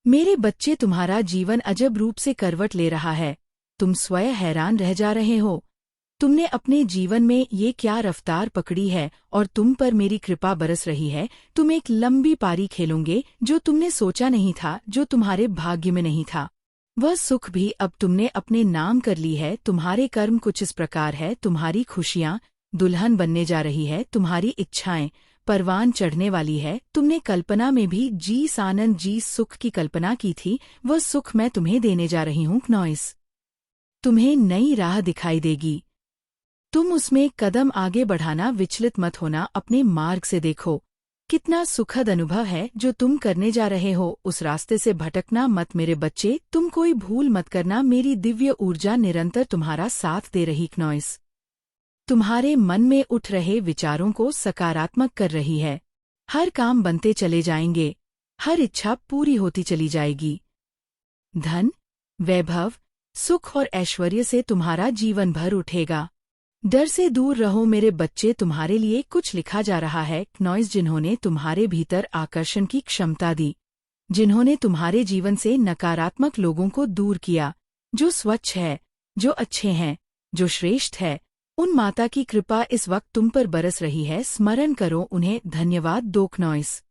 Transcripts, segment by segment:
मेरे बच्चे, तुम्हारा जीवन अजब रूप से करवट ले रहा है। तुम स्वयं हैरान रह जा रहे हो। तुमने अपने जीवन में ये क्या रफ्तार पकड़ी है और तुम पर मेरी कृपा बरस रही है। तुम एक लंबी पारी खेलोगे जो तुमने सोचा नहीं था, जो तुम्हारे भाग्य में नहीं था। वह सुख भी अब तुमने अपने नाम कर ली है। तुम्हारे कर्म कुछ इस प्रकार है, तुम्हारी खुशियाँ दुल्हन बनने जा रही है, तुम्हारी इच्छाएं परवान चढ़ने वाली है। तुमने कल्पना में भी जीस आनंद जीस सुख की कल्पना की थी, वह सुख मैं तुम्हें देने जा रही हूँ। नॉइस, तुम्हें नई राह दिखाई देगी। तुम उसमें कदम आगे बढ़ाना, विचलित मत होना, अपने मार्ग से देखो। कितना सुखद अनुभव है जो तुम करने जा रहे हो। उस रास्ते से भटकना मत मेरे बच्चे, तुम कोई भूल मत करना। मेरी दिव्य ऊर्जा निरंतर तुम्हारा साथ दे रही नॉइस तुम्हारे मन में उठ रहे विचारों को सकारात्मक कर रही है। हर काम बनते चले जाएंगे, हर इच्छा पूरी होती चली जाएगी। धन, वैभव, सुख और ऐश्वर्य से तुम्हारा जीवन भर उठेगा। डर से दूर रहो मेरे बच्चे, तुम्हारे लिए कुछ लिखा जा रहा है। नॉइस, जिन्होंने तुम्हारे भीतर आकर्षण की क्षमता दी, जिन्होंने तुम्हारे जीवन से नकारात्मक लोगों को दूर किया, जो स्वच्छ है, जो अच्छे हैं, जो श्रेष्ठ है, उन माता की कृपा इस वक्त तुम पर बरस रही है। स्मरण करो उन्हें, धन्यवाद दो नॉइस,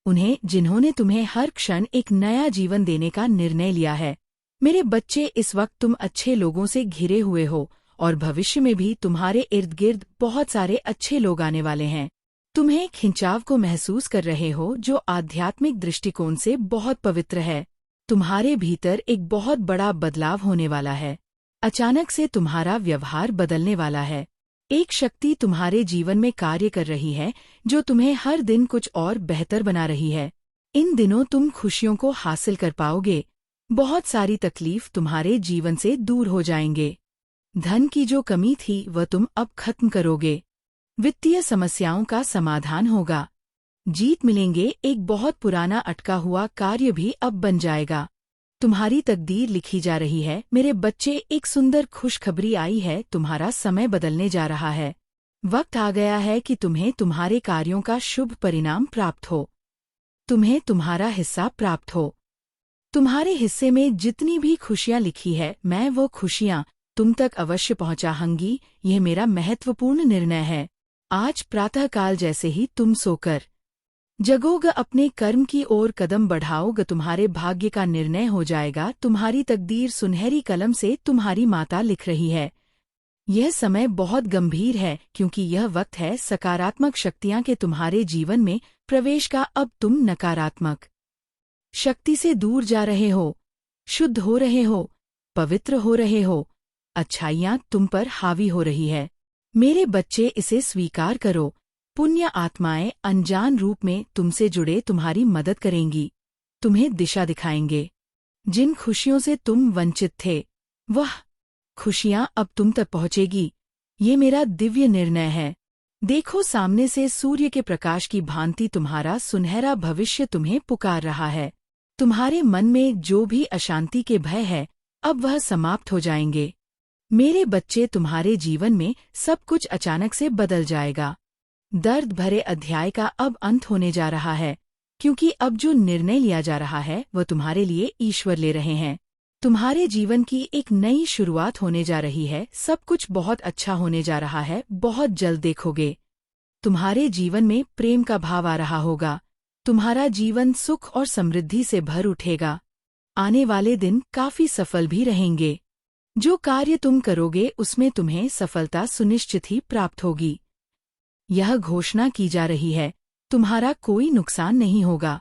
उन्हें जिन्होंने तुम्हें हर क्षण एक नया जीवन देने का निर्णय लिया है। मेरे बच्चे, इस वक्त तुम अच्छे लोगों से घिरे हुए हो और भविष्य में भी तुम्हारे इर्द गिर्द बहुत सारे अच्छे लोग आने वाले हैं। तुम्हें खिंचाव को महसूस कर रहे हो जो आध्यात्मिक दृष्टिकोण से बहुत पवित्र है। तुम्हारे भीतर एक बहुत बड़ा बदलाव होने वाला है। अचानक से तुम्हारा व्यवहार बदलने वाला है। एक शक्ति तुम्हारे जीवन में कार्य कर रही है जो तुम्हें हर दिन कुछ और बेहतर बना रही है। इन दिनों तुम खुशियों को हासिल कर पाओगे। बहुत सारी तकलीफ तुम्हारे जीवन से दूर हो जाएंगे। धन की जो कमी थी वह तुम अब खत्म करोगे। वित्तीय समस्याओं का समाधान होगा। जीत मिलेंगे। एक बहुत पुराना अटका हुआ कार्य भी अब बन जाएगा। तुम्हारी तकदीर लिखी जा रही है मेरे बच्चे। एक सुंदर खुशखबरी आई है, तुम्हारा समय बदलने जा रहा है। वक्त आ गया है कि तुम्हें तुम्हारे कार्यों का शुभ परिणाम प्राप्त हो, तुम्हें तुम्हारा हिस्सा प्राप्त हो। तुम्हारे हिस्से में जितनी भी खुशियां लिखी है, मैं वो खुशियां तुम तक अवश्य पहुंचाऊंगी। यह मेरा महत्वपूर्ण निर्णय है। आज प्रातःकाल जैसे ही तुम सोकर जगोग, अपने कर्म की ओर कदम बढ़ाओग, तुम्हारे भाग्य का निर्णय हो जाएगा। तुम्हारी तकदीर सुनहरी कलम से तुम्हारी माता लिख रही है। यह समय बहुत गंभीर है क्योंकि यह वक्त है सकारात्मक शक्तियां के तुम्हारे जीवन में प्रवेश का। अब तुम नकारात्मक शक्ति से दूर जा रहे हो, शुद्ध हो रहे हो, पवित्र हो रहे हो। अच्छाइयां तुम पर हावी हो रही है। मेरे बच्चे, इसे स्वीकार करो। पुण्य आत्माएं अनजान रूप में तुमसे जुड़े तुम्हारी मदद करेंगी, तुम्हें दिशा दिखाएंगे। जिन खुशियों से तुम वंचित थे, वह खुशियां अब तुम तक पहुंचेगी। ये मेरा दिव्य निर्णय है। देखो, सामने से सूर्य के प्रकाश की भांति तुम्हारा सुनहरा भविष्य तुम्हें पुकार रहा है। तुम्हारे मन में जो भी अशांति के भय है, अब वह समाप्त हो जाएंगे। मेरे बच्चे, तुम्हारे जीवन में सब कुछ अचानक से बदल जाएगा। दर्द भरे अध्याय का अब अंत होने जा रहा है, क्योंकि अब जो निर्णय लिया जा रहा है वह तुम्हारे लिए ईश्वर ले रहे हैं। तुम्हारे जीवन की एक नई शुरुआत होने जा रही है। सब कुछ बहुत अच्छा होने जा रहा है। बहुत जल्द देखोगे, तुम्हारे जीवन में प्रेम का भाव आ रहा होगा। तुम्हारा जीवन सुख और समृद्धि से भर उठेगा। आने वाले दिन काफी सफल भी रहेंगे। जो कार्य तुम करोगे उसमें तुम्हें सफलता सुनिश्चित ही प्राप्त होगी। यह घोषणा की जा रही है, तुम्हारा कोई नुकसान नहीं होगा,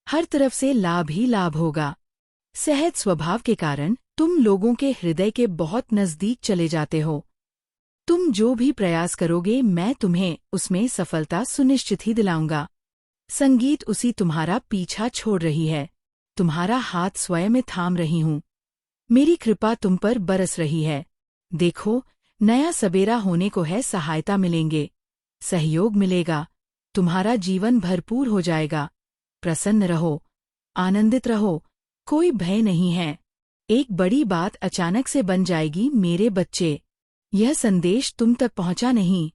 हर तरफ से लाभ ही लाभ होगा। सहज स्वभाव के कारण तुम लोगों के हृदय के बहुत नजदीक चले जाते हो। तुम जो भी प्रयास करोगे, मैं तुम्हें उसमें सफलता सुनिश्चित ही दिलाऊंगा। संगीत उसी तुम्हारा पीछा छोड़ रही है। तुम्हारा हाथ स्वयं में थाम रही हूँ। मेरी कृपा तुम पर बरस रही है। देखो, नया सबेरा होने को है। सहायता मिलेंगे, सहयोग मिलेगा। तुम्हारा जीवन भरपूर हो जाएगा। प्रसन्न रहो, आनंदित रहो, कोई भय नहीं है। एक बड़ी बात अचानक से बन जाएगी मेरे बच्चे। यह संदेश तुम तक पहुंचा नहीं,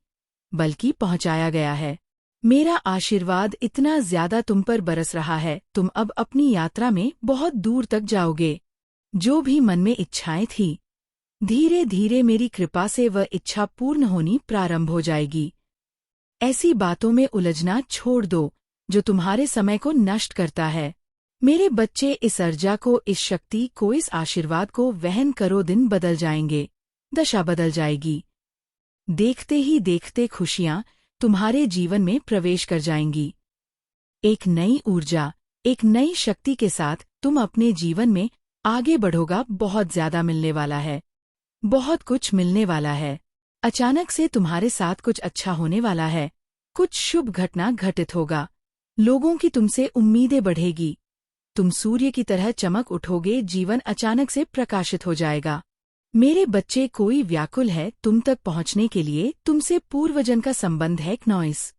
बल्कि पहुंचाया गया है। मेरा आशीर्वाद इतना ज्यादा तुम पर बरस रहा है, तुम अब अपनी यात्रा में बहुत दूर तक जाओगे। जो भी मन में इच्छाएं थी, धीरे धीरे मेरी कृपा से वह इच्छा पूर्ण होनी प्रारंभ हो जाएगी। ऐसी बातों में उलझना छोड़ दो जो तुम्हारे समय को नष्ट करता है। मेरे बच्चे, इस ऊर्जा को, इस शक्ति को, इस आशीर्वाद को वहन करो। दिन बदल जाएंगे, दशा बदल जाएगी। देखते ही देखते खुशियां तुम्हारे जीवन में प्रवेश कर जाएंगी। एक नई ऊर्जा, एक नई शक्ति के साथ तुम अपने जीवन में आगे बढ़ोगा। बहुत ज्यादा मिलने वाला है, बहुत कुछ मिलने वाला है। अचानक से तुम्हारे साथ कुछ अच्छा होने वाला है, कुछ शुभ घटना घटित होगा। लोगों की तुमसे उम्मीदें बढ़ेगी, तुम सूर्य की तरह चमक उठोगे। जीवन अचानक से प्रकाशित हो जाएगा। मेरे बच्चे, कोई व्याकुल है तुम तक पहुंचने के लिए, तुमसे पूर्वजन का संबंध है। नॉइस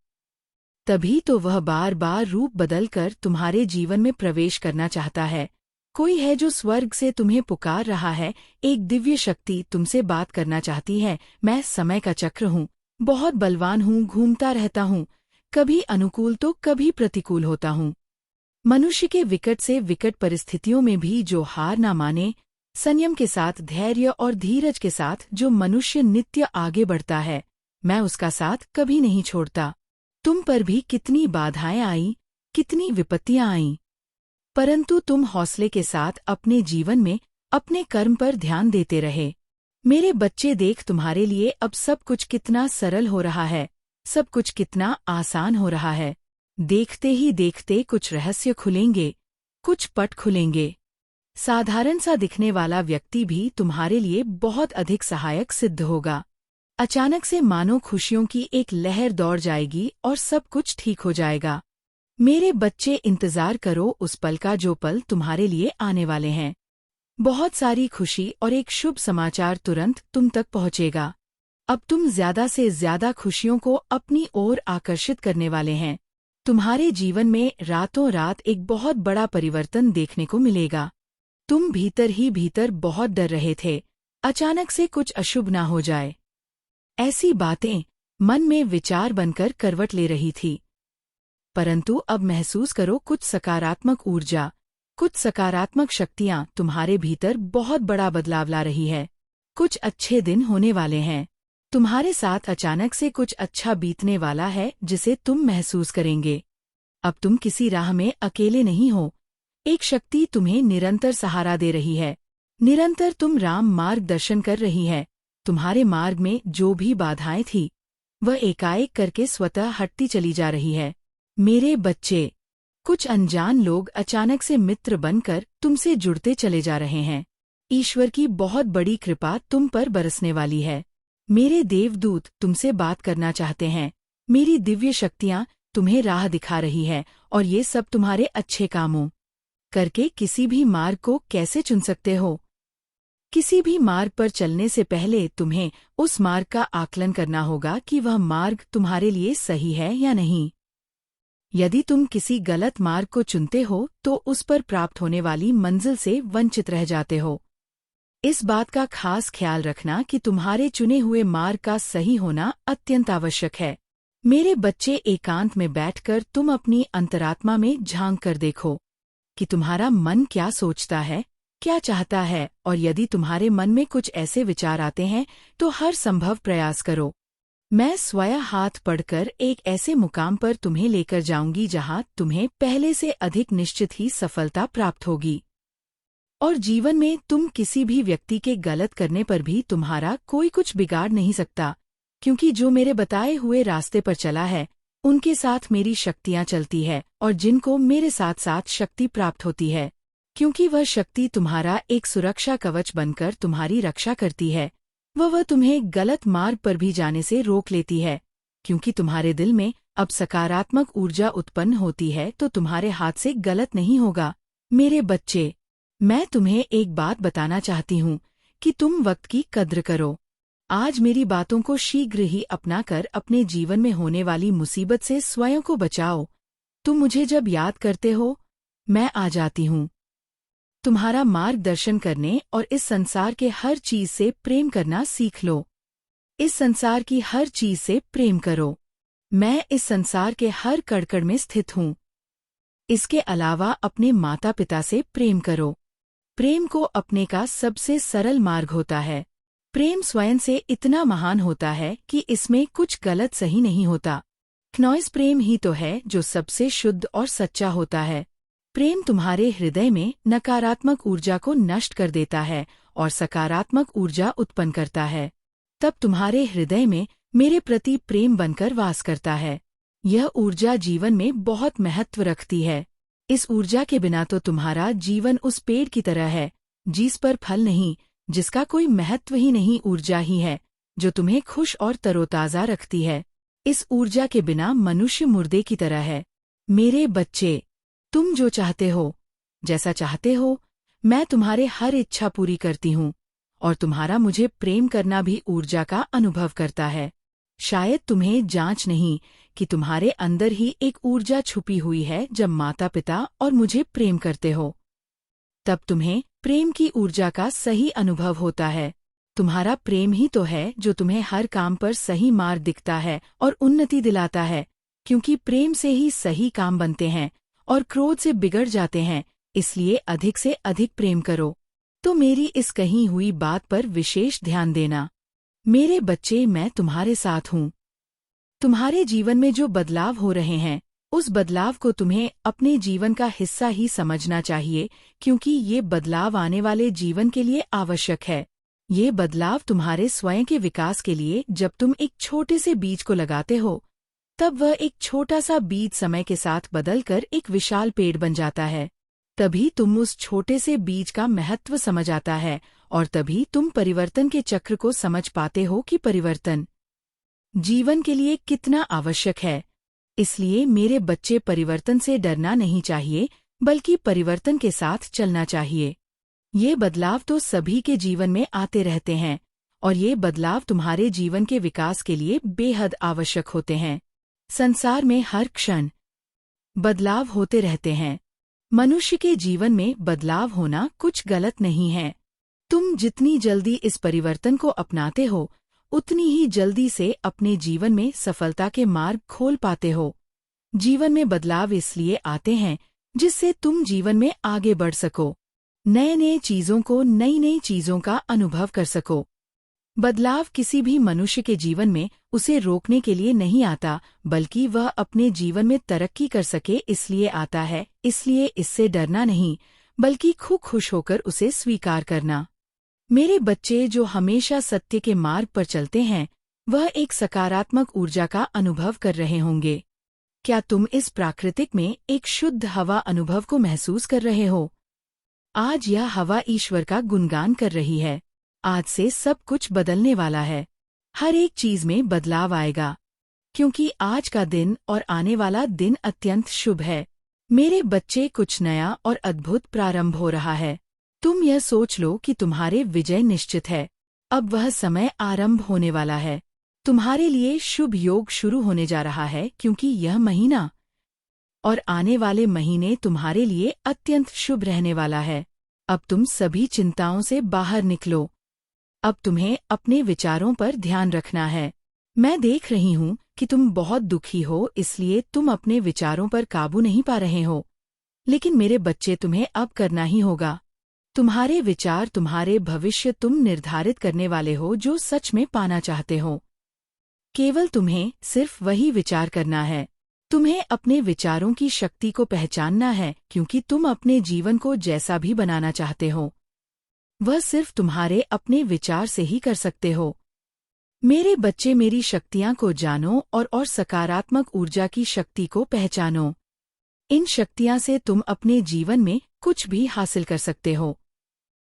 तभी तो वह बार बार रूप बदलकर तुम्हारे जीवन में प्रवेश करना चाहता है। कोई है जो स्वर्ग से तुम्हें पुकार रहा है। एक दिव्य शक्ति तुमसे बात करना चाहती है। मैं समय का चक्र हूँ, बहुत बलवान हूँ, घूमता रहता हूँ, कभी अनुकूल तो कभी प्रतिकूल होता हूँ। मनुष्य के विकट से विकट परिस्थितियों में भी जो हार ना माने, संयम के साथ, धैर्य और धीरज के साथ जो मनुष्य नित्य आगे बढ़ता है, मैं उसका साथ कभी नहीं छोड़ता। तुम पर भी कितनी बाधाएं आईं, कितनी विपत्तियां आईं, परंतु तुम हौसले के साथ अपने जीवन में अपने कर्म पर ध्यान देते रहे। मेरे बच्चे, देख तुम्हारे लिए अब सब कुछ कितना सरल हो रहा है, सब कुछ कितना आसान हो रहा है। देखते ही देखते कुछ रहस्य खुलेंगे, कुछ पट खुलेंगे। साधारण सा दिखने वाला व्यक्ति भी तुम्हारे लिए बहुत अधिक सहायक सिद्ध होगा। अचानक से मानो खुशियों की एक लहर दौड़ जाएगी और सब कुछ ठीक हो जाएगा। मेरे बच्चे, इंतजार करो उस पल का जो पल तुम्हारे लिए आने वाले हैं। बहुत सारी खुशी और एक शुभ समाचार तुरंत तुम तक पहुंचेगा। अब तुम ज्यादा से ज्यादा खुशियों को अपनी ओर आकर्षित करने वाले हैं। तुम्हारे जीवन में रातों रात एक बहुत बड़ा परिवर्तन देखने को मिलेगा। तुम भीतर ही भीतर बहुत डर रहे थे, अचानक से कुछ अशुभ ना हो जाए। ऐसी बातें मन में विचार बनकर करवट ले रही थी, परंतु अब महसूस करो कुछ सकारात्मक ऊर्जा, कुछ सकारात्मक शक्तियां तुम्हारे भीतर बहुत बड़ा बदलाव ला रही है। कुछ अच्छे दिन होने वाले हैं। तुम्हारे साथ अचानक से कुछ अच्छा बीतने वाला है जिसे तुम महसूस करेंगे। अब तुम किसी राह में अकेले नहीं हो। एक शक्ति तुम्हें निरंतर सहारा दे रही है। निरंतर तुम राम मार्ग दर्शन कर रही है। तुम्हारे मार्ग में जो भी बाधाएं थी, वह एकाएक करके स्वतः हटती चली जा रही है। मेरे बच्चे, कुछ अनजान लोग अचानक से मित्र बनकर तुमसे जुड़ते चले जा रहे हैं। ईश्वर की बहुत बड़ी कृपा तुम पर बरसने वाली है। मेरे देवदूत तुमसे बात करना चाहते हैं। मेरी दिव्य शक्तियां तुम्हें राह दिखा रही है और ये सब तुम्हारे अच्छे कामों करके किसी भी मार्ग को कैसे चुन सकते हो। किसी भी मार्ग पर चलने से पहले तुम्हें उस मार्ग का आकलन करना होगा कि वह मार्ग तुम्हारे लिए सही है या नहीं। यदि तुम किसी गलत मार्ग को चुनते हो तो उस पर प्राप्त होने वाली मंजिल से वंचित रह जाते हो। इस बात का खास ख्याल रखना कि तुम्हारे चुने हुए मार्ग का सही होना अत्यंत आवश्यक है। मेरे बच्चे, एकांत में बैठकर तुम अपनी अंतरात्मा में झांक कर देखो कि तुम्हारा मन क्या सोचता है, क्या चाहता है, और यदि तुम्हारे मन में कुछ ऐसे विचार आते हैं तो हर संभव प्रयास करो। मैं स्वयं हाथ पढ़कर एक ऐसे मुकाम पर तुम्हें लेकर जाऊंगी जहां तुम्हें पहले से अधिक निश्चित ही सफलता प्राप्त होगी। और जीवन में तुम किसी भी व्यक्ति के गलत करने पर भी तुम्हारा कोई कुछ बिगाड़ नहीं सकता, क्योंकि जो मेरे बताए हुए रास्ते पर चला है उनके साथ मेरी शक्तियां चलती है, और जिनको मेरे साथ साथ शक्ति प्राप्त होती है, क्योंकि वह शक्ति तुम्हारा एक सुरक्षा कवच बनकर तुम्हारी रक्षा करती है। वह तुम्हें गलत मार्ग पर भी जाने से रोक लेती है, क्योंकि तुम्हारे दिल में अब सकारात्मक ऊर्जा उत्पन्न होती है तो तुम्हारे हाथ से गलत नहीं होगा। मेरे बच्चे, मैं तुम्हें एक बात बताना चाहती हूँ कि तुम वक्त की कद्र करो। आज मेरी बातों को शीघ्र ही अपनाकर अपने जीवन में होने वाली मुसीबत से स्वयं को बचाओ। तुम मुझे जब याद करते हो, मैं आ जाती हूँ तुम्हारा मार्गदर्शन करने, और इस संसार के हर चीज से प्रेम करना सीख लो। इस संसार की हर चीज से प्रेम करो। मैं इस संसार के हर कड़कड़ में स्थित हूँ। इसके अलावा अपने माता पिता से प्रेम करो। प्रेम को अपने का सबसे सरल मार्ग होता है। प्रेम स्वयं से इतना महान होता है कि इसमें कुछ गलत सही नहीं होता। क्नॉइस प्रेम ही तो है जो सबसे शुद्ध और सच्चा होता है। प्रेम तुम्हारे हृदय में नकारात्मक ऊर्जा को नष्ट कर देता है और सकारात्मक ऊर्जा उत्पन्न करता है। तब तुम्हारे हृदय में मेरे प्रति प्रेम बनकर वास करता है। यह ऊर्जा जीवन में बहुत महत्व रखती है। इस ऊर्जा के बिना तो तुम्हारा जीवन उस पेड़ की तरह है जिस पर फल नहीं, जिसका कोई महत्व ही नहीं। ऊर्जा ही है जो तुम्हें खुश और तरोताज़ा रखती है। इस ऊर्जा के बिना मनुष्य मुर्दे की तरह है। मेरे बच्चे, तुम जो चाहते हो, जैसा चाहते हो, मैं तुम्हारे हर इच्छा पूरी करती हूँ और तुम्हारा मुझे प्रेम करना भी ऊर्जा का अनुभव करता है। शायद तुम्हें जांच नहीं कि तुम्हारे अंदर ही एक ऊर्जा छुपी हुई है। जब माता पिता और मुझे प्रेम करते हो तब तुम्हें प्रेम की ऊर्जा का सही अनुभव होता है। तुम्हारा प्रेम ही तो है जो तुम्हें हर काम पर सही मार्ग दिखता है और उन्नति दिलाता है, क्योंकि प्रेम से ही सही काम बनते हैं और क्रोध से बिगड़ जाते हैं। इसलिए अधिक से अधिक प्रेम करो। तो मेरी इस कही हुई बात पर विशेष ध्यान देना। मेरे बच्चे, मैं तुम्हारे साथ हूँ। तुम्हारे जीवन में जो बदलाव हो रहे हैं, उस बदलाव को तुम्हें अपने जीवन का हिस्सा ही समझना चाहिए, क्योंकि ये बदलाव आने वाले जीवन के लिए आवश्यक है। ये बदलाव तुम्हारे स्वयं के विकास के लिए। जब तुम एक छोटे से बीज को लगाते हो, तब वह एक छोटा सा बीज समय के साथ बदलकर एक विशाल पेड़ बन जाता है। तभी तुम उस छोटे से बीज का महत्व समझ आता है और तभी तुम परिवर्तन के चक्र को समझ पाते हो कि परिवर्तन जीवन के लिए कितना आवश्यक है। इसलिए मेरे बच्चे, परिवर्तन से डरना नहीं चाहिए, बल्कि परिवर्तन के साथ चलना चाहिए। ये बदलाव तो सभी के जीवन में आते रहते हैं और ये बदलाव तुम्हारे जीवन के विकास के लिए बेहद आवश्यक होते हैं। संसार में हर क्षण बदलाव होते रहते हैं। मनुष्य के जीवन में बदलाव होना कुछ गलत नहीं है। तुम जितनी जल्दी इस परिवर्तन को अपनाते हो, उतनी ही जल्दी से अपने जीवन में सफलता के मार्ग खोल पाते हो। जीवन में बदलाव इसलिए आते हैं जिससे तुम जीवन में आगे बढ़ सको, नए नए चीजों को, नई नई चीजों का अनुभव कर सको। बदलाव किसी भी मनुष्य के जीवन में उसे रोकने के लिए नहीं आता, बल्कि वह अपने जीवन में तरक्की कर सके इसलिए आता है। इसलिए इससे डरना नहीं, बल्कि खूब खुश होकर उसे स्वीकार करना। मेरे बच्चे, जो हमेशा सत्य के मार्ग पर चलते हैं, वह एक सकारात्मक ऊर्जा का अनुभव कर रहे होंगे। क्या तुम इस प्राकृतिक में एक शुद्ध हवा अनुभव को महसूस कर रहे हो? आज यह हवा ईश्वर का गुणगान कर रही है। आज से सब कुछ बदलने वाला है। हर एक चीज में बदलाव आएगा, क्योंकि आज का दिन और आने वाला दिन अत्यंत शुभ है। मेरे बच्चे, कुछ नया और अद्भुत प्रारंभ हो रहा है। तुम यह सोच लो कि तुम्हारे विजय निश्चित है। अब वह समय आरंभ होने वाला है। तुम्हारे लिए शुभ योग शुरू होने जा रहा है, क्योंकि यह महीना और आने वाले महीने तुम्हारे लिए अत्यंत शुभ रहने वाला है। अब तुम सभी चिंताओं से बाहर निकलो। अब तुम्हें अपने विचारों पर ध्यान रखना है। मैं देख रही हूँ कि तुम बहुत दुखी हो, इसलिए तुम अपने विचारों पर काबू नहीं पा रहे हो। लेकिन मेरे बच्चे, तुम्हें अब करना ही होगा। तुम्हारे विचार तुम्हारे भविष्य तुम निर्धारित करने वाले हो जो सच में पाना चाहते हो। केवल तुम्हें सिर्फ वही विचार करना है। तुम्हें अपने विचारों की शक्ति को पहचानना है, क्योंकि तुम अपने जीवन को जैसा भी बनाना चाहते हो, वह सिर्फ तुम्हारे अपने विचार से ही कर सकते हो। मेरे बच्चे, मेरी शक्तियां को जानो और सकारात्मक ऊर्जा की शक्ति को पहचानो। इन शक्तियां से तुम अपने जीवन में कुछ भी हासिल कर सकते हो।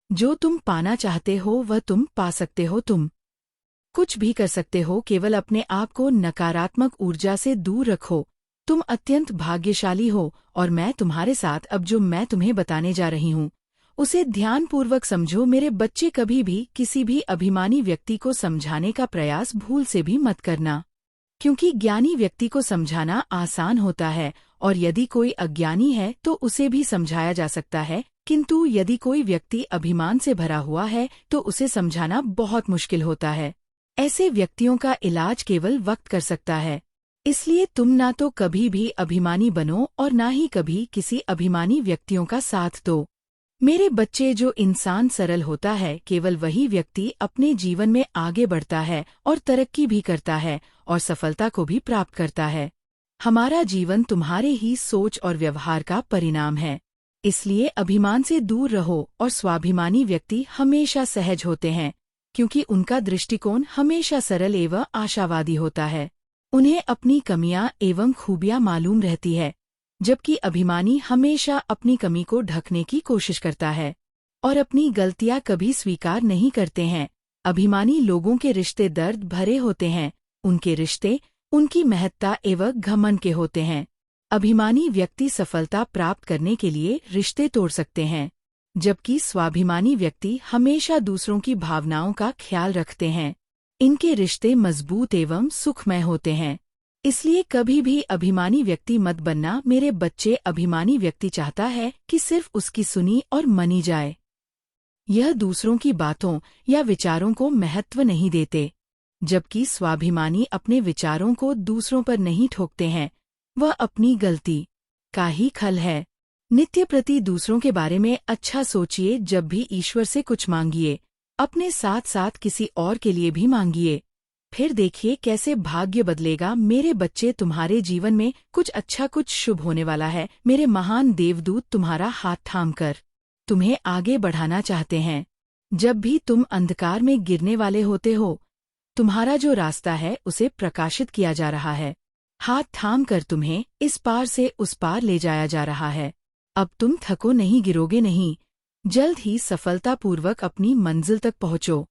जो तुम पाना चाहते हो वह तुम पा सकते हो। तुम कुछ भी कर सकते हो, केवल अपने आप को नकारात्मक ऊर्जा से दूर रखो। तुम अत्यंत भाग्यशाली हो और मैं तुम्हारे साथ अब जो मैं तुम्हें बताने जा रही हूँ उसे ध्यानपूर्वक समझो। मेरे बच्चे, कभी भी किसी भी अभिमानी व्यक्ति को समझाने का प्रयास भूल से भी मत करना, क्योंकि ज्ञानी व्यक्ति को समझाना आसान होता है और यदि कोई अज्ञानी है तो उसे भी समझाया जा सकता है, किंतु यदि कोई व्यक्ति अभिमान से भरा हुआ है तो उसे समझाना बहुत मुश्किल होता है। ऐसे व्यक्तियों का इलाज केवल वक्त कर सकता है। इसलिए तुम ना तो कभी भी अभिमानी बनो और ना ही कभी किसी अभिमानी व्यक्तियों का साथ दो। मेरे बच्चे, जो इंसान सरल होता है केवल वही व्यक्ति अपने जीवन में आगे बढ़ता है और तरक्की भी करता है और सफलता को भी प्राप्त करता है। हमारा जीवन तुम्हारे ही सोच और व्यवहार का परिणाम है। इसलिए अभिमान से दूर रहो और स्वाभिमानी व्यक्ति हमेशा सहज होते हैं, क्योंकि उनका दृष्टिकोण हमेशा सरल एवं आशावादी होता है। उन्हें अपनी कमियां एवं खूबियां मालूम रहती है, जबकि अभिमानी हमेशा अपनी कमी को ढकने की कोशिश करता है और अपनी गलतियां कभी स्वीकार नहीं करते हैं। अभिमानी लोगों के रिश्ते दर्द भरे होते हैं, उनके रिश्ते उनकी महत्ता एवं घमंड के होते हैं। अभिमानी व्यक्ति सफलता प्राप्त करने के लिए रिश्ते तोड़ सकते हैं, जबकि स्वाभिमानी व्यक्ति हमेशा दूसरों की भावनाओं का ख्याल रखते हैं। इनके रिश्ते मजबूत एवं सुखमय होते हैं। इसलिए कभी भी अभिमानी व्यक्ति मत बनना। मेरे बच्चे, अभिमानी व्यक्ति चाहता है कि सिर्फ उसकी सुनी और मनी जाए। यह दूसरों की बातों या विचारों को महत्व नहीं देते, जबकि स्वाभिमानी अपने विचारों को दूसरों पर नहीं ठोकते हैं। वह अपनी गलती का ही खल है। नित्य प्रति दूसरों के बारे में अच्छा सोचिए। जब भी ईश्वर से कुछ मांगिए, अपने साथ साथ किसी और के लिए भी मांगिए, फिर देखिए कैसे भाग्य बदलेगा। मेरे बच्चे, तुम्हारे जीवन में कुछ अच्छा, कुछ शुभ होने वाला है। मेरे महान देवदूत तुम्हारा हाथ थामकर तुम्हें आगे बढ़ाना चाहते हैं। जब भी तुम अंधकार में गिरने वाले होते हो, तुम्हारा जो रास्ता है उसे प्रकाशित किया जा रहा है। हाथ थाम कर तुम्हें इस पार से उस पार ले जाया जा रहा है। अब तुम थको नहीं, गिरोगे नहीं। जल्द ही सफलतापूर्वक अपनी मंजिल तक पहुंचो।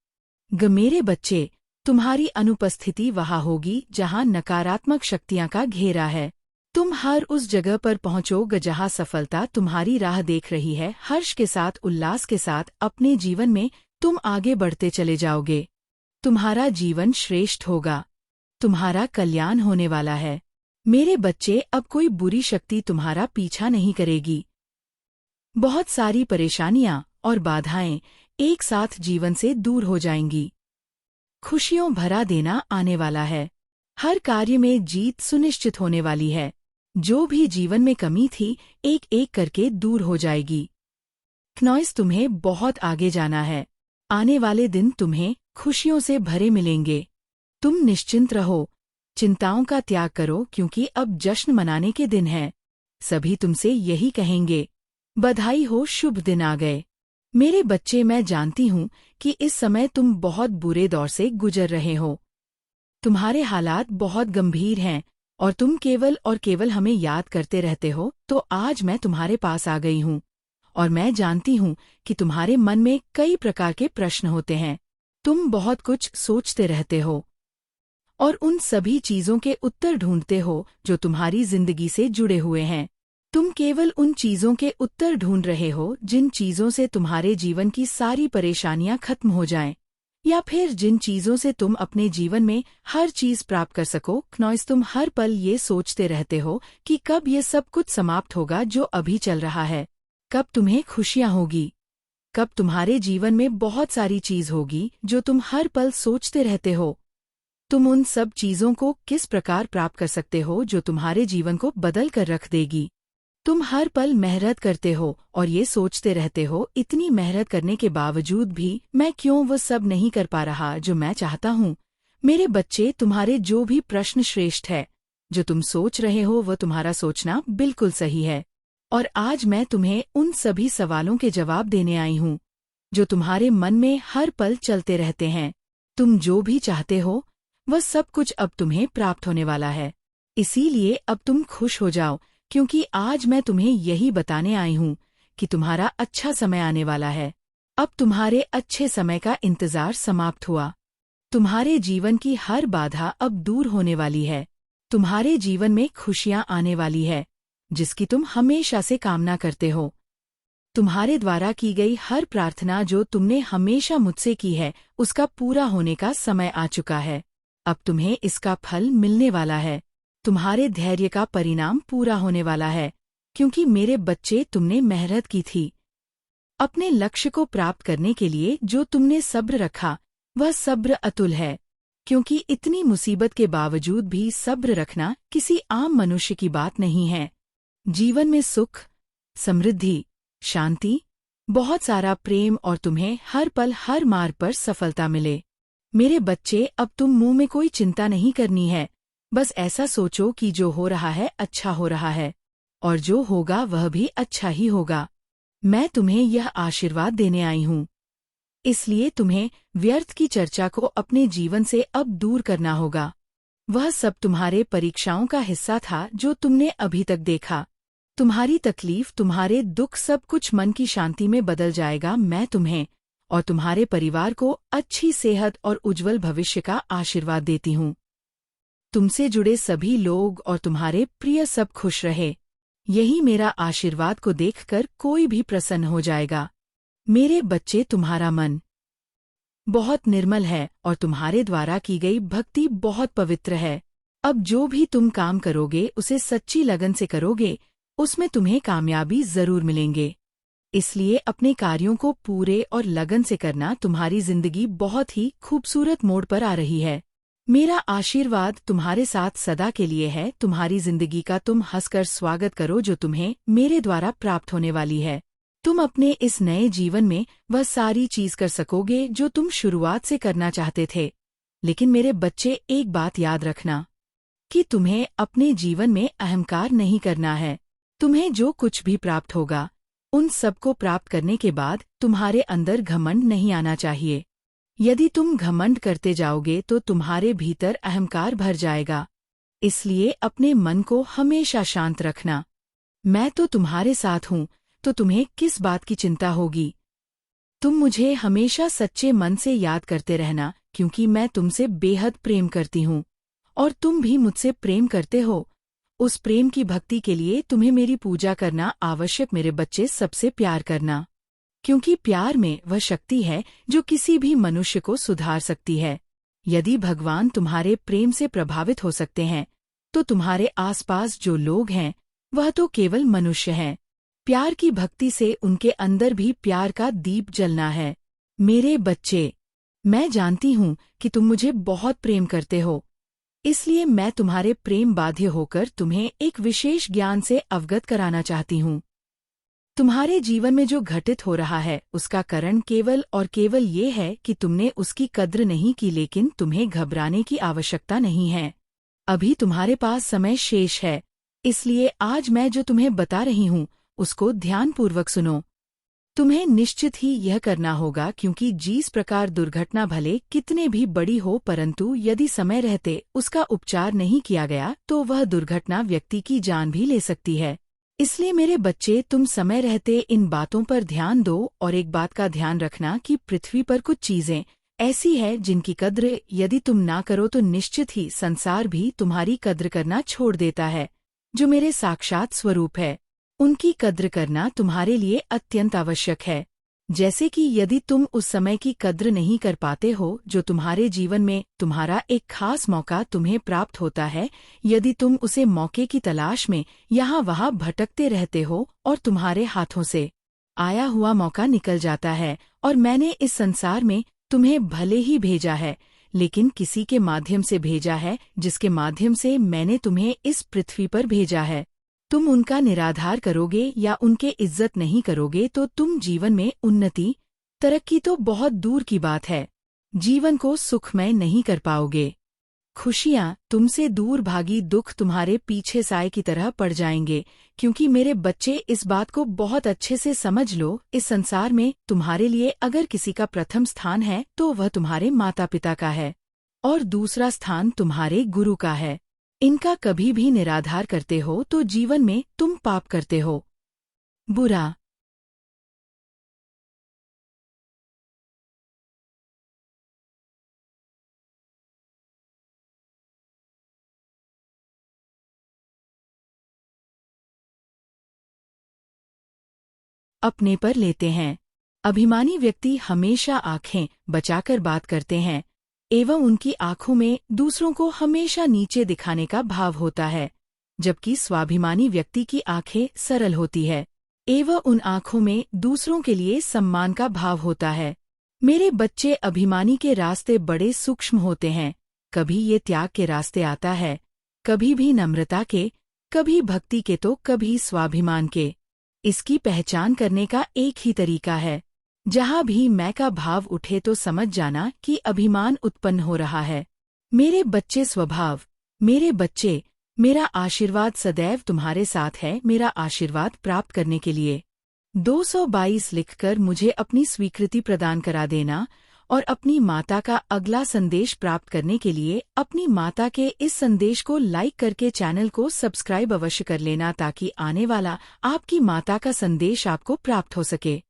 मेरे बच्चे, तुम्हारी अनुपस्थिति वहां होगी जहां नकारात्मक शक्तियां का घेरा है। तुम हर उस जगह पर पहुंचोगे जहां सफलता तुम्हारी राह देख रही है। हर्ष के साथ, उल्लास के साथ अपने जीवन में तुम आगे बढ़ते चले जाओगे। तुम्हारा जीवन श्रेष्ठ होगा, तुम्हारा कल्याण होने वाला है। मेरे बच्चे, अब कोई बुरी शक्ति तुम्हारा पीछा नहीं करेगी। बहुत सारी परेशानियां और बाधाएं एक साथ जीवन से दूर हो जाएंगी। खुशियों भरा देना आने वाला है। हर कार्य में जीत सुनिश्चित होने वाली है। जो भी जीवन में कमी थी, एक एक करके दूर हो जाएगी। तुम्हें बहुत आगे जाना है। आने वाले दिन तुम्हें खुशियों से भरे मिलेंगे। तुम निश्चिंत रहो, चिंताओं का त्याग करो, क्योंकि अब जश्न मनाने के दिन हैं। सभी तुमसे यही कहेंगे, बधाई हो, शुभ दिन आ गए। मेरे बच्चे, मैं जानती हूँ कि इस समय तुम बहुत बुरे दौर से गुजर रहे हो। तुम्हारे हालात बहुत गंभीर हैं और तुम केवल और केवल हमें याद करते रहते हो। तो आज मैं तुम्हारे पास आ गई हूँ और मैं जानती हूँ कि तुम्हारे मन में कई प्रकार के प्रश्न होते हैं। तुम बहुत कुछ सोचते रहते हो और उन सभी चीजों के उत्तर ढूंढते हो जो तुम्हारी जिंदगी से जुड़े हुए हैं। तुम केवल उन चीजों के उत्तर ढूंढ रहे हो जिन चीजों से तुम्हारे जीवन की सारी परेशानियां खत्म हो जाएं, या फिर जिन चीजों से तुम अपने जीवन में हर चीज प्राप्त कर सको। तुम हर पल ये सोचते रहते हो कि कब ये सब कुछ समाप्त होगा जो अभी चल रहा है, कब तुम्हें खुशियां होगी, कब तुम्हारे जीवन में बहुत सारी चीज होगी जो तुम हर पल सोचते रहते हो। तुम उन सब चीजों को किस प्रकार प्राप्त कर सकते हो जो तुम्हारे जीवन को बदल कर रख देगी। तुम हर पल मेहनत करते हो और ये सोचते रहते हो, इतनी मेहनत करने के बावजूद भी मैं क्यों वो सब नहीं कर पा रहा जो मैं चाहता हूँ। मेरे बच्चे, तुम्हारे जो भी प्रश्न श्रेष्ठ है, जो तुम सोच रहे हो, वह तुम्हारा सोचना बिल्कुल सही है। और आज मैं तुम्हें उन सभी सवालों के जवाब देने आई हूँ जो तुम्हारे मन में हर पल चलते रहते हैं। तुम जो भी चाहते हो, वह सब कुछ अब तुम्हें प्राप्त होने वाला है। इसीलिए अब तुम खुश हो जाओ, क्योंकि आज मैं तुम्हें यही बताने आई हूँ कि तुम्हारा अच्छा समय आने वाला है। अब तुम्हारे अच्छे समय का इंतजार समाप्त हुआ। तुम्हारे जीवन की हर बाधा अब दूर होने वाली है। तुम्हारे जीवन में खुशियां आने वाली है, जिसकी तुम हमेशा से कामना करते हो। तुम्हारे द्वारा की गई हर प्रार्थना जो तुमने हमेशा मुझसे की है, उसका पूरा होने का समय आ चुका है। अब तुम्हें इसका फल मिलने वाला है। तुम्हारे धैर्य का परिणाम पूरा होने वाला है, क्योंकि मेरे बच्चे, तुमने मेहनत की थी। अपने लक्ष्य को प्राप्त करने के लिए जो तुमने सब्र रखा, वह सब्र अतुल है। क्योंकि इतनी मुसीबत के बावजूद भी सब्र रखना किसी आम मनुष्य की बात नहीं है। जीवन में सुख, समृद्धि, शांति, बहुत सारा प्रेम और तुम्हें हर पल हर मार्ग पर सफलता मिले। मेरे बच्चे, अब तुम मुंह में कोई चिंता नहीं करनी है। बस ऐसा सोचो कि जो हो रहा है अच्छा हो रहा है, और जो होगा वह भी अच्छा ही होगा। मैं तुम्हें यह आशीर्वाद देने आई हूँ। इसलिए तुम्हें व्यर्थ की चर्चा को अपने जीवन से अब दूर करना होगा। वह सब तुम्हारे परीक्षाओं का हिस्सा था जो तुमने अभी तक देखा। तुम्हारी तकलीफ, तुम्हारे दुख, सब कुछ मन की शांति में बदल जाएगा। मैं तुम्हें और तुम्हारे परिवार को अच्छी सेहत और उज्जवल भविष्य का आशीर्वाद देती हूँ। तुमसे जुड़े सभी लोग और तुम्हारे प्रिय सब खुश रहे। यही मेरा आशीर्वाद को देखकर कोई भी प्रसन्न हो जाएगा। मेरे बच्चे, तुम्हारा मन बहुत निर्मल है और तुम्हारे द्वारा की गई भक्ति बहुत पवित्र है। अब जो भी तुम काम करोगे उसे सच्ची लगन से करोगे, उसमें तुम्हें कामयाबी जरूर मिलेंगे। इसलिए अपने कार्यों को पूरे और लगन से करना। तुम्हारी जिंदगी बहुत ही खूबसूरत मोड़ पर आ रही है। मेरा आशीर्वाद तुम्हारे साथ सदा के लिए है। तुम्हारी जिंदगी का तुम हंसकर स्वागत करो जो तुम्हें मेरे द्वारा प्राप्त होने वाली है। तुम अपने इस नए जीवन में वह सारी चीज कर सकोगे जो तुम शुरुआत से करना चाहते थे। लेकिन मेरे बच्चे, एक बात याद रखना कि तुम्हें अपने जीवन में अहंकार नहीं करना है। तुम्हें जो कुछ भी प्राप्त होगा, उन सबको प्राप्त करने के बाद तुम्हारे अंदर घमंड नहीं आना चाहिए। यदि तुम घमंड करते जाओगे तो तुम्हारे भीतर अहंकार भर जाएगा। इसलिए अपने मन को हमेशा शांत रखना। मैं तो तुम्हारे साथ हूँ, तो तुम्हें किस बात की चिंता होगी। तुम मुझे हमेशा सच्चे मन से याद करते रहना, क्योंकि मैं तुमसे बेहद प्रेम करती हूँ और तुम भी मुझसे प्रेम करते हो। उस प्रेम की भक्ति के लिए तुम्हें मेरी पूजा करना आवश्यक। मेरे बच्चे, सबसे प्यार करना, क्योंकि प्यार में वह शक्ति है जो किसी भी मनुष्य को सुधार सकती है। यदि भगवान तुम्हारे प्रेम से प्रभावित हो सकते हैं, तो तुम्हारे आसपास जो लोग हैं वह तो केवल मनुष्य हैं। प्यार की भक्ति से उनके अंदर भी प्यार का दीप जलना है। मेरे बच्चे, मैं जानती हूँ कि तुम मुझे बहुत प्रेम करते हो। इसलिए मैं तुम्हारे प्रेम बाध्य होकर तुम्हें एक विशेष ज्ञान से अवगत कराना चाहती हूँ। तुम्हारे जीवन में जो घटित हो रहा है उसका कारण केवल और केवल ये है कि तुमने उसकी कद्र नहीं की। लेकिन तुम्हें घबराने की आवश्यकता नहीं है। अभी तुम्हारे पास समय शेष है। इसलिए आज मैं जो तुम्हें बता रही हूँ उसको ध्यानपूर्वक सुनो। तुम्हें निश्चित ही यह करना होगा, क्योंकि जिस प्रकार दुर्घटना भले कितने भी बड़ी हो, परंतु यदि समय रहते उसका उपचार नहीं किया गया तो वह दुर्घटना व्यक्ति की जान भी ले सकती है। इसलिए मेरे बच्चे, तुम समय रहते इन बातों पर ध्यान दो और एक बात का ध्यान रखना कि पृथ्वी पर कुछ चीजें ऐसी है जिनकी कद्र यदि तुम ना करो तो निश्चित ही संसार भी तुम्हारी कद्र करना छोड़ देता है। जो मेरे साक्षात स्वरूप है, उनकी कद्र करना तुम्हारे लिए अत्यंत आवश्यक है। जैसे कि यदि तुम उस समय की कद्र नहीं कर पाते हो जो तुम्हारे जीवन में तुम्हारा एक खास मौका तुम्हें प्राप्त होता है, यदि तुम उसे मौके की तलाश में यहाँ वहाँ भटकते रहते हो और तुम्हारे हाथों से आया हुआ मौका निकल जाता है, और मैंने इस संसार में तुम्हें भले ही भेजा है, लेकिन किसी के माध्यम से भेजा है, जिसके माध्यम से मैंने तुम्हें इस पृथ्वी पर भेजा है। तुम उनका निराधार करोगे या उनके इज्जत नहीं करोगे तो तुम जीवन में उन्नति, तरक्की तो बहुत दूर की बात है, जीवन को सुखमय नहीं कर पाओगे। खुशियाँ तुमसे दूर भागी, दुख तुम्हारे पीछे साए की तरह पड़ जाएंगे। क्योंकि मेरे बच्चे, इस बात को बहुत अच्छे से समझ लो, इस संसार में तुम्हारे लिए अगर किसी का प्रथम स्थान है तो वह तुम्हारे माता पिता का है और दूसरा स्थान तुम्हारे गुरु का है। इनका कभी भी निराधार करते हो तो जीवन में तुम पाप करते हो। बुरा अपने पर लेते हैं। अभिमानी व्यक्ति हमेशा आंखें बचाकर बात करते हैं एवं उनकी आंखों में दूसरों को हमेशा नीचे दिखाने का भाव होता है, जबकि स्वाभिमानी व्यक्ति की आंखें सरल होती है एवं उन आंखों में दूसरों के लिए सम्मान का भाव होता है। मेरे बच्चे, अभिमानी के रास्ते बड़े सूक्ष्म होते हैं, कभी ये त्याग के रास्ते आता है, कभी भी नम्रता के, कभी भक्ति के तो कभी स्वाभिमान के। इसकी पहचान करने का एक ही तरीका है। जहाँ भी मैं का भाव उठे तो समझ जाना कि अभिमान उत्पन्न हो रहा है। मेरे बच्चे स्वभाव, मेरे बच्चे, मेरा आशीर्वाद सदैव तुम्हारे साथ है। मेरा आशीर्वाद प्राप्त करने के लिए 222 लिखकर मुझे अपनी स्वीकृति प्रदान करा देना और अपनी माता का अगला संदेश प्राप्त करने के लिए अपनी माता के इस संदेश को लाइक करके चैनल को सब्सक्राइब अवश्य कर लेना ताकि आने वाला आपकी माता का संदेश आपको प्राप्त हो सके।